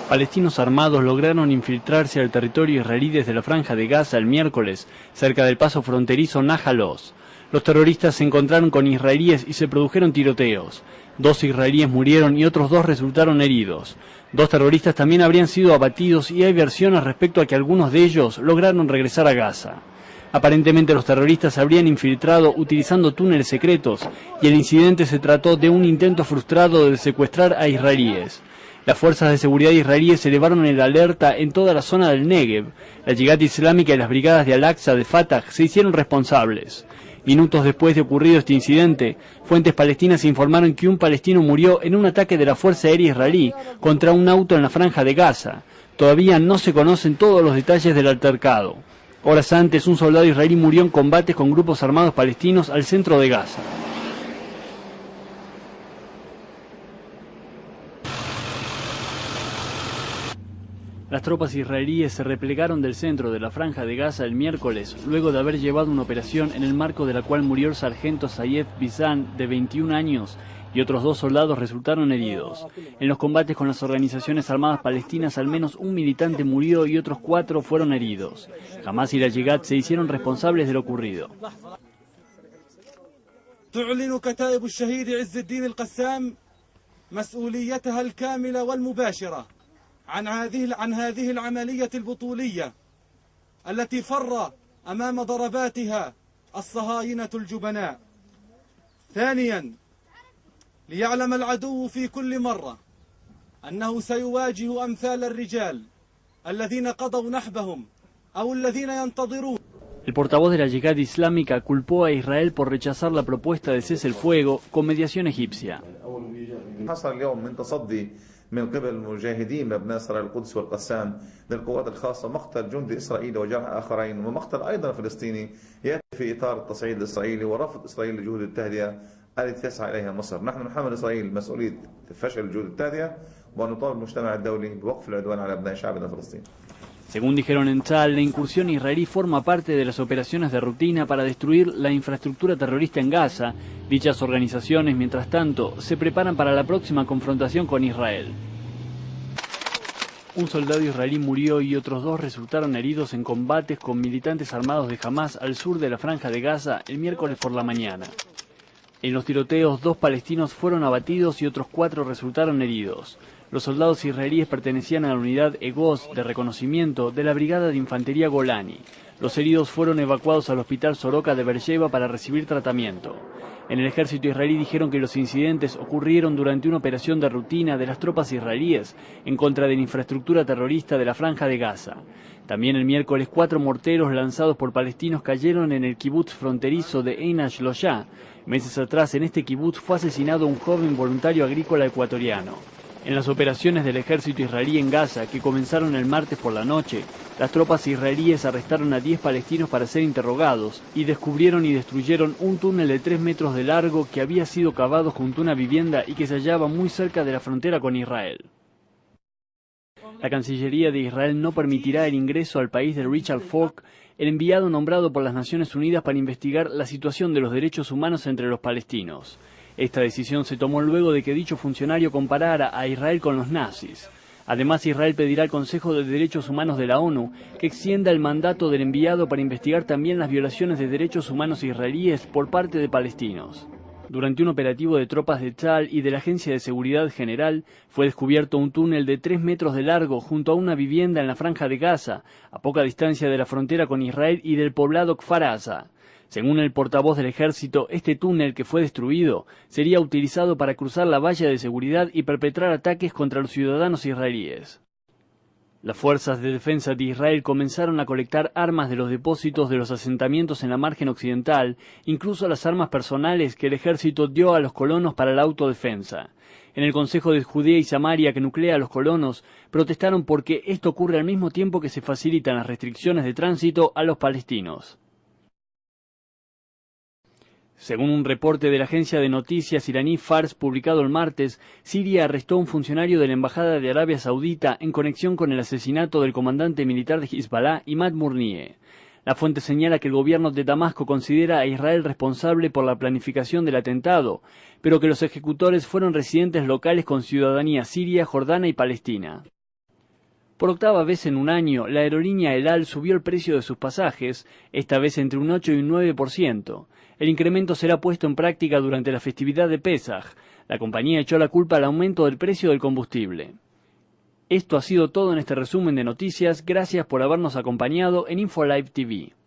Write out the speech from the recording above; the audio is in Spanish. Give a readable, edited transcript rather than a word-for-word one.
Palestinos armados lograron infiltrarse al territorio israelí desde la Franja de Gaza el miércoles, cerca del paso fronterizo Nahal Oz. Los terroristas se encontraron con israelíes y se produjeron tiroteos. 2 israelíes murieron y otros 2 resultaron heridos. 2 terroristas también habrían sido abatidos y hay versiones respecto a que algunos de ellos lograron regresar a Gaza. Aparentemente los terroristas se habrían infiltrado utilizando túneles secretos y el incidente se trató de un intento frustrado de secuestrar a israelíes. Las fuerzas de seguridad israelíes elevaron el alerta en toda la zona del Negev. La Yihad Islámica y las brigadas de Al-Aqsa de Fatah se hicieron responsables. Minutos después de ocurrido este incidente, fuentes palestinas informaron que un palestino murió en un ataque de la Fuerza Aérea Israelí contra un auto en la Franja de Gaza. Todavía no se conocen todos los detalles del altercado. Horas antes, un soldado israelí murió en combates con grupos armados palestinos al centro de Gaza. Las tropas israelíes se replegaron del centro de la Franja de Gaza el miércoles, luego de haber llevado una operación en el marco de la cual murió el sargento Sayed Bizan, de 21 años, y otros 2 soldados resultaron heridos. En los combates con las organizaciones armadas palestinas, al menos un militante murió y otros 4 fueron heridos. Hamás y la Yihad se hicieron responsables de lo ocurrido. تعلن كتائب الشهيد عز الدين القسام مسؤوليتها الكاملة والمباشرة عن هذه العملية البطولية التي فر أمام ضرباتها الصهاينة الجبناء. ثانيا، ليعلم العدو في كل مرة أنه سيواجه أمثال الرجال الذين قضوا نحبهم أو الذين ينتظرون. El portavoz de la Yihad Islámica culpó a Israel por rechazar la propuesta de cese el fuego con mediación egipcia. من قبل المجاهدين بأبناء إسرائيل القدس والقسام للقوات الخاصة مقتل جندي إسرائيلي وجرح آخرين ومقتل أيضا فلسطيني يأتي في إطار التصعيد الإسرائيلي ورفض إسرائيل لجهود التهدئة التي تسعى إليها مصر. نحن نحمل إسرائيل مسؤولية فشل جهود التهدئة ونطالب المجتمع الدولي بوقف العدوان على أبناء شعبنا فلسطين. Según dijeron en Tzal, la incursión israelí forma parte de las operaciones de rutina para destruir la infraestructura terrorista en Gaza. Dichas organizaciones, mientras tanto, se preparan para la próxima confrontación con Israel. Un soldado israelí murió y otros 2 resultaron heridos en combates con militantes armados de Hamás al sur de la Franja de Gaza el miércoles por la mañana. En los tiroteos, 2 palestinos fueron abatidos y otros 4 resultaron heridos. Los soldados israelíes pertenecían a la unidad Egoz de reconocimiento de la Brigada de Infantería Golani. Los heridos fueron evacuados al Hospital Soroka de Beersheba para recibir tratamiento. En el ejército israelí dijeron que los incidentes ocurrieron durante una operación de rutina de las tropas israelíes en contra de la infraestructura terrorista de la Franja de Gaza. También el miércoles 4 morteros lanzados por palestinos cayeron en el kibutz fronterizo de Ein Shloshah. Meses atrás en este kibutz fue asesinado un joven voluntario agrícola ecuatoriano. En las operaciones del ejército israelí en Gaza, que comenzaron el martes por la noche, las tropas israelíes arrestaron a 10 palestinos para ser interrogados y descubrieron y destruyeron un túnel de 3 metros de largo que había sido cavado junto a una vivienda y que se hallaba muy cerca de la frontera con Israel. La Cancillería de Israel no permitirá el ingreso al país de Richard Falk, el enviado nombrado por las Naciones Unidas para investigar la situación de los derechos humanos entre los palestinos. Esta decisión se tomó luego de que dicho funcionario comparara a Israel con los nazis. Además, Israel pedirá al Consejo de Derechos Humanos de la ONU que extienda el mandato del enviado para investigar también las violaciones de derechos humanos israelíes por parte de palestinos. Durante un operativo de tropas de Tzal y de la Agencia de Seguridad General, fue descubierto un túnel de 3 metros de largo junto a una vivienda en la Franja de Gaza, a poca distancia de la frontera con Israel y del poblado Kfar Aza. Según el portavoz del ejército, este túnel que fue destruido sería utilizado para cruzar la valla de seguridad y perpetrar ataques contra los ciudadanos israelíes. Las fuerzas de defensa de Israel comenzaron a colectar armas de los depósitos de los asentamientos en la margen occidental, incluso las armas personales que el ejército dio a los colonos para la autodefensa. En el Consejo de Judea y Samaria, que nuclea a los colonos, protestaron porque esto ocurre al mismo tiempo que se facilitan las restricciones de tránsito a los palestinos. Según un reporte de la agencia de noticias iraní Fars publicado el martes, Siria arrestó a un funcionario de la Embajada de Arabia Saudita en conexión con el asesinato del comandante militar de Hezbollah, Imad Murnieh. La fuente señala que el gobierno de Damasco considera a Israel responsable por la planificación del atentado, pero que los ejecutores fueron residentes locales con ciudadanía siria, jordana y palestina. Por octava vez en un año, la aerolínea El Al subió el precio de sus pasajes, esta vez entre un 8 y un 9%. El incremento será puesto en práctica durante la festividad de Pesaj. La compañía echó la culpa al aumento del precio del combustible. Esto ha sido todo en este resumen de noticias. Gracias por habernos acompañado en InfoLive TV.